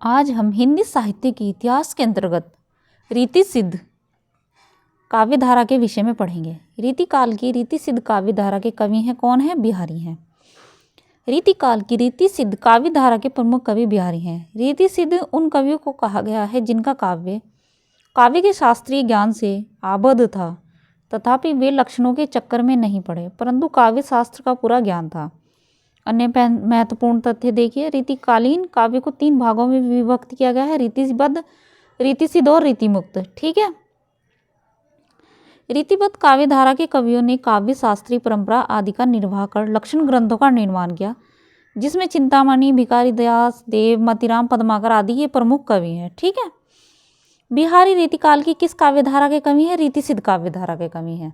आज हम हिंदी साहित्य के इतिहास के अंतर्गत रीति सिद्ध काव्य धारा के विषय में पढ़ेंगे। रीति काल की रीति सिद्ध काव्य धारा के कवि हैं कौन है? बिहारी हैं। रीति काल की रीति सिद्ध काव्य धारा के प्रमुख कवि बिहारी हैं। रीति सिद्ध उन कवियों को कहा गया है जिनका काव्य के शास्त्रीय ज्ञान से आबद्ध था, तथापि वे लक्षणों के चक्कर में नहीं पड़े, परंतु काव्य शास्त्र का पूरा ज्ञान था। अन्य महत्वपूर्ण तथ्य देखिए, रीतिकालीन काव्य को 3 भागों में विभक्त किया गया है: रीतिबद्ध, रीतिसिद्ध और रीतिमुक्त। ठीक है। रीतिबद्ध काव्य धारा के कवियों ने काव्य शास्त्रीय परंपरा आदि का निर्वाह कर लक्षण ग्रंथों का निर्माण किया, जिसमें चिंतामणि, भिखारी दास, देव, मतीराम, पद्माकर आदि ये प्रमुख कवि हैं। ठीक है। बिहारी रीतिकाल की किस काव्य धारा के कवि हैं? रीतिसिद्ध काव्य धारा के कवि हैं।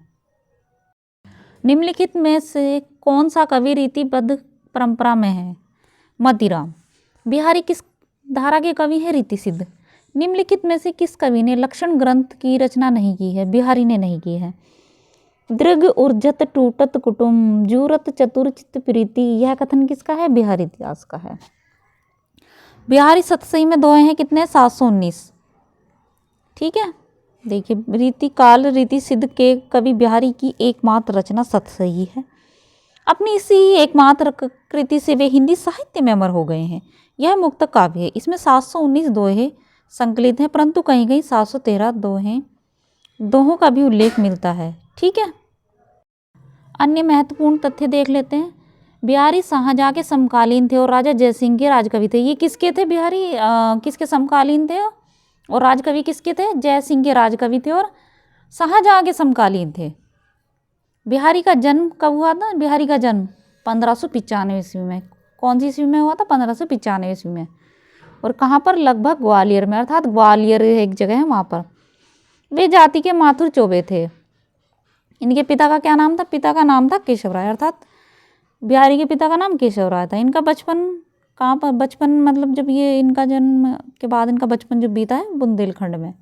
निम्नलिखित में से कौन सा कवि रीतिबद्ध परंपरा में है? मतीराम। बिहारी किस धारा के कवि हैं? रीतिसिद्ध। निम्नलिखित में से किस कवि ने लक्षण ग्रंथ की रचना नहीं की है? बिहारी ने नहीं की है। दृग उर्जत टूटत कुटुम जूरत चतुर चित्त प्रीति, यह कथन किसका है? बिहारी इतिहास का है। बिहारी सतसई में दोहे हैं कितने? 719। ठीक है। देखिए, रीतिकाल रीति सिद्ध के कवि बिहारी की एकमात्र रचना सतसई है। अपनी इसी एकमात्र कृति से वे हिंदी साहित्य में अमर हो गए हैं। यह मुक्तक काव्य है। इसमें 719 दोहे संकलित हैं, परंतु कहीं कहीं 713 दोहों का भी उल्लेख मिलता है। ठीक है। अन्य महत्वपूर्ण तथ्य देख लेते हैं। बिहारी शाहजहाँ के समकालीन थे और राजा जयसिंह के राजकवि थे। ये किसके थे? बिहारी किसके समकालीन थे और राजकवि किसके थे? जयसिंह के राजकवि थे और शाहजहाँ के समकालीन थे। बिहारी का जन्म कब हुआ था? बिहारी का जन्म 1595 ईस्वी में। कौन सी ईस्वी में हुआ था? 1595 ईस्वी में। और कहाँ पर? लगभग ग्वालियर में, अर्थात ग्वालियर एक जगह है वहाँ पर। वे जाति के माथुर चौबे थे। इनके पिता का क्या नाम था? पिता का नाम था केशव राय, अर्थात बिहारी के पिता का नाम केशव राय था। इनका बचपन कहाँ पर? बचपन मतलब जब ये इनका जन्म के बाद इनका बचपन जो बीता है बुंदेलखंड में।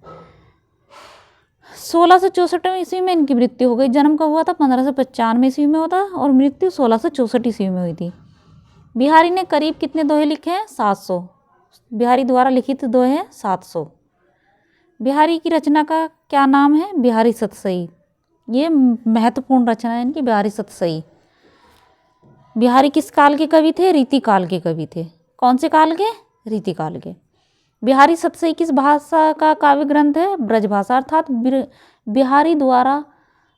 1664 ईस्वी में इनकी मृत्यु हो गई। जन्म कब हुआ था? 1595 ईस्वी में होता और मृत्यु 1664 ईस्वी में हुई थी। बिहारी ने करीब कितने दोहे लिखे हैं? 700। बिहारी द्वारा लिखित दोहे हैं 700। बिहारी की रचना का क्या नाम है? बिहारी सतसई। ये महत्वपूर्ण रचना है इनकी, बिहारी सतसई। बिहारी किस काल के कवि थे? रीतिकाल के कवि थे। कौन से काल के? रीतिकाल के। बिहारी सतसई किस भाषा का काव्य ग्रंथ है? ब्रजभाषा, अर्थात बिहारी द्वारा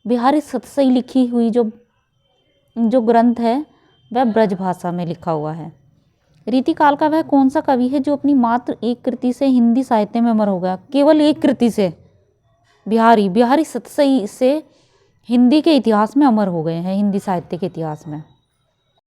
बिहारी सतसई लिखी हुई जो ग्रंथ है वह ब्रजभाषा में लिखा हुआ है। रीतिकाल का वह कौन सा कवि है जो अपनी मात्र एक कृति से हिंदी साहित्य में अमर हो गया? केवल एक कृति से बिहारी सतसई से हिंदी के इतिहास में अमर हो गए हैं, हिंदी साहित्य के इतिहास में।